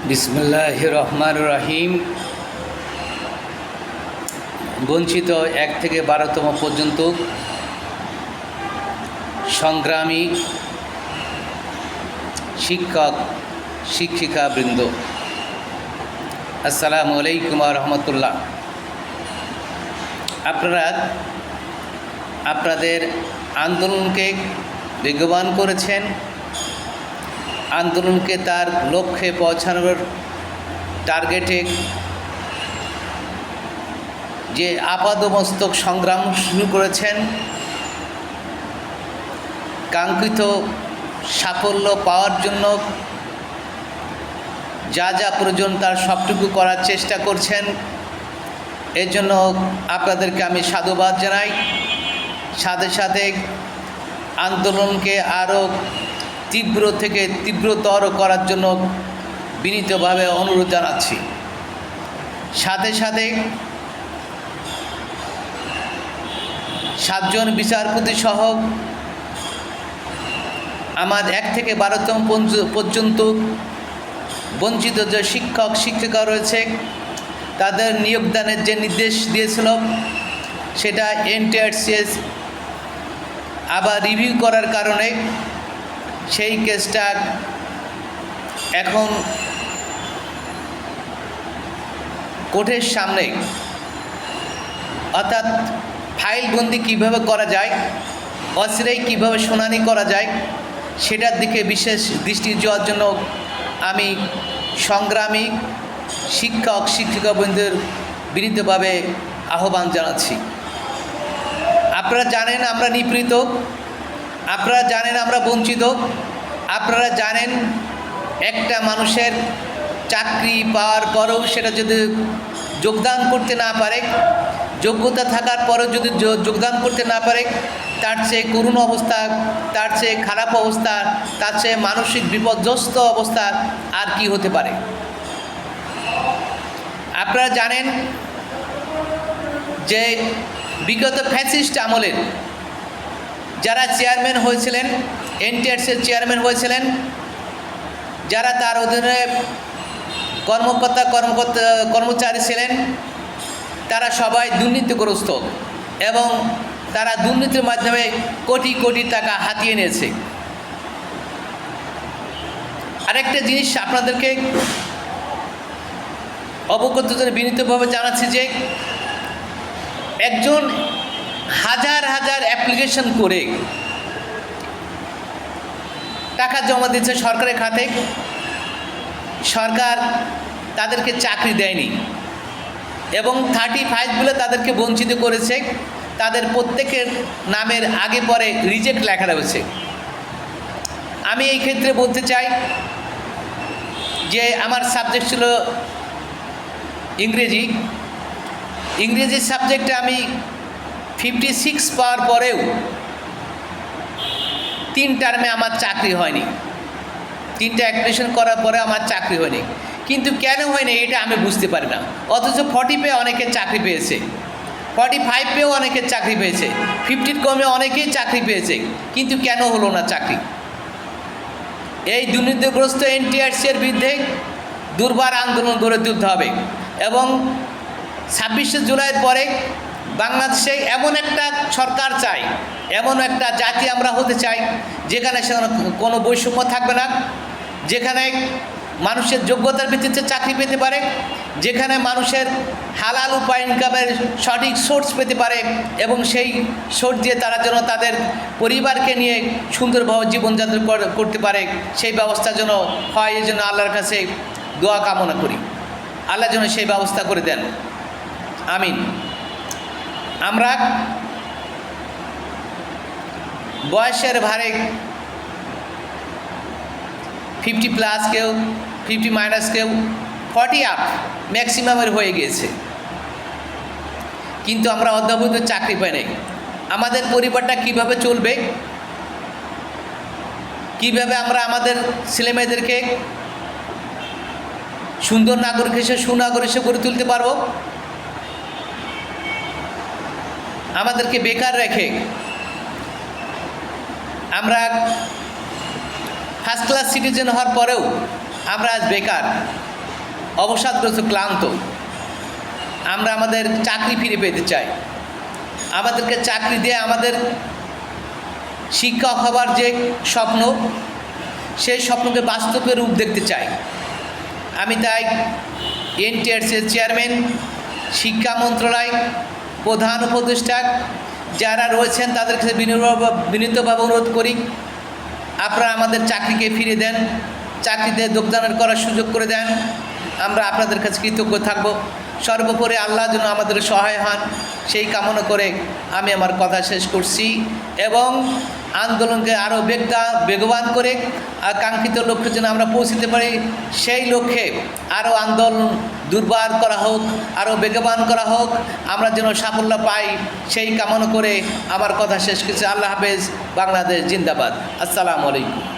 বিসমিল্লাহির রহমানির রহিম। বঞ্চিত 1 থেকে 12তম পর্যন্ত সংগ্রামী শিক্ষক শিক্ষিকাবৃন্দ, আসসালামু আলাইকুম ওয়া রাহমাতুল্লাহ। আপনারা আপনাদের আন্দোলনকে বেগবান করেছেন, আন্দোলনকে তার লক্ষ্যে পৌঁছানোর টার্গেটে যে আপাদমস্তক সংগ্রাম শুরু করেছেন, কাঙ্ক্ষিত সাফল্য পাওয়ার জন্য যা যা প্রয়োজন তার সবটুকু করার চেষ্টা করছেন। এর জন্য আপনাদেরকে আমি সাধুবাদ জানাই। সাথে সাথে আন্দোলনকে আরও তীব্র থেকে তীব্রতর করার জন্য বিনীতভাবে অনুরোধ জানাচ্ছি। সাথে সাথে 7 জন বিচারপতি সহ আমার 1 থেকে 12তম পর্যন্ত বঞ্চিত যে শিক্ষক শিক্ষিকা রয়েছে, তাদের নিয়োগদানের যে নির্দেশ দিয়েছিল সেটা এনটিআরসি আবার রিভিউ করার কারণে সেই কেসটা এখন কোর্টের সামনে, অর্থাৎ ফাইলবন্দি কীভাবে করা যায়, অচিরেই কীভাবে শুনানি করা যায় সেটার দিকে বিশেষ দৃষ্টি দেওয়ার জন্য আমি সংগ্রামী শিক্ষক শিক্ষিকাবৃন্দের বিনীতভাবে আহ্বান জানাচ্ছি। আপনারা জানেন আমরা নিপীড়িত, আপনারা জানেন আমরা বঞ্চিত, আপনারা জানেন একটা মানুষের চাকরি পাওয়ার পরেও সেটা যদি যোগদান করতে না পারে, যোগ্যতা থাকার পরেও যদি যোগদান করতে না পারে, তার চেয়ে করুণ অবস্থা, তার চেয়ে খারাপ অবস্থা, তার চেয়ে মানসিক বিপর্যস্ত অবস্থা আর কি হতে পারে। আপনারা জানেন যে বিগত ফ্যাসিস্ট আমলের যারা চেয়ারম্যান হয়েছিলেন, এনটিআরসির চেয়ারম্যান হয়েছিলেন, যারা তার অধীনে কর্মচারী ছিলেন, তারা সবাই দুর্নীতিগ্রস্ত এবং তারা দুর্নীতির মাধ্যমে কোটি কোটি টাকা হাতিয়ে নিয়েছে। আরেকটা জিনিস আপনাদেরকে অবগত বিনীতভাবে জানাচ্ছি যে একজন হাজার হাজার অ্যাপ্লিকেশন করে টাকা জমা দিচ্ছে সরকারের খাতে, সরকার তাদেরকে চাকরি দেয়নি এবং 35 বলে তাদেরকে বঞ্চিত করেছে। তাদের প্রত্যেকের নামের আগে পরে রিজেক্ট লেখা রয়েছে। আমি এই ক্ষেত্রে বলতে চাই যে আমার সাবজেক্ট ছিল ইংরেজি সাবজেক্টে আমি 56 পাওয়ার পরেও 3 টার্মে আমার চাকরি হয়নি, 3টা অ্যাপ্লিকেশন করার পরে আমার চাকরি হয়নি। কিন্তু কেন হয়নি এটা আমি বুঝতে পারি না। অথচ 40 পেয়ে অনেকে চাকরি পেয়েছে, 45 পেয়েও অনেকে চাকরি পেয়েছে, 50 কমে অনেকেই চাকরি পেয়েছে, কিন্তু কেন হলো না চাকরি? এই দুর্নীতিগ্রস্ত এনটিআরসির বিরুদ্ধে দুর্বার আন্দোলন গড়ে তুলতে হবে এবং 26শে জুলাইয়ের পরে বাংলাদেশে এমন একটা সরকার চাই, এমন একটা জাতি আমরা হতে চাই যেখানে কোনো বৈষম্য থাকবে না, যেখানে মানুষের যোগ্যতার ভিত্তিতে চাকরি পেতে পারে, যেখানে মানুষের হালাল উপায় ইনকামের সঠিক সোর্স পেতে পারে এবং সেই সোর্স দিয়ে তারা যেন তাদের পরিবারকে নিয়ে সুন্দরভাবে জীবনযাপন করতে পারে, সেই ব্যবস্থা যেন হয়। এই জন্য আল্লাহর কাছে দোয়া কামনা করি, আল্লাহ যেন সেই ব্যবস্থা করে দেন, আমিন। আমরা বয়সের ভারে 50+ কেউ, 50- কেউ, 40 আপ ম্যাক্সিমামের হয়ে গিয়েছে, কিন্তু আমরা অদ্যাবধি চাকরি পাই নাই। আমাদের পরিবারটা কিভাবে চলবে, কিভাবে আমরা আমাদের ছেলেমেয়েদেরকে সুন্দর নাগরিক হিসেবে সুনাগরিক হিসেবে গড়ে তুলতে পারবো? আমাদেরকে বেকার রেখে আমরা ফার্স্ট ক্লাস সিটিজেন হওয়ার পরেও আমরা আজ বেকার। অবসাদগ্রস্ত, ক্লান্ত। আমরা আমাদের চাকরি ফিরে পেতে চাই। আমাদেরকে চাকরি দিয়ে আমাদের শিক্ষক হবার যে স্বপ্ন, সেই স্বপ্নকে বাস্তবে রূপ দেখতে চাই। আমি তাই এনটিআরসির চেয়ারম্যান, শিক্ষা মন্ত্রণালয় প্রধান উপদেষ্টা যারা রয়েছেন তাদের কাছে বিনীতভাবে অনুরোধ করি, আপনারা আমাদের চাকরিকে ফিরে দেন, চাকরিতে যোগদান করার সুযোগ করে দেন। আমরা আপনাদের কাছে কৃতজ্ঞ থাকব। সর্বোপরি আল্লাহ যেন আমাদের সহায় হন, সেই কামনা করে আমি আমার কথা শেষ করছি এবং আন্দোলনকে আরও বেগবান করে কাঙ্ক্ষিত লক্ষ্যে যেন আমরা পৌঁছতে পারি, সেই লক্ষ্যে আরও আন্দোলন দুর্বার করা হোক, আরও বেগবান করা হোক, আমরা যেন সাফল্য পাই, সেই কামনা করে আমার কথা শেষ করছি। আল্লাহ হাফেজ। বাংলাদেশ জিন্দাবাদ। আসসালামু আলাইকুম।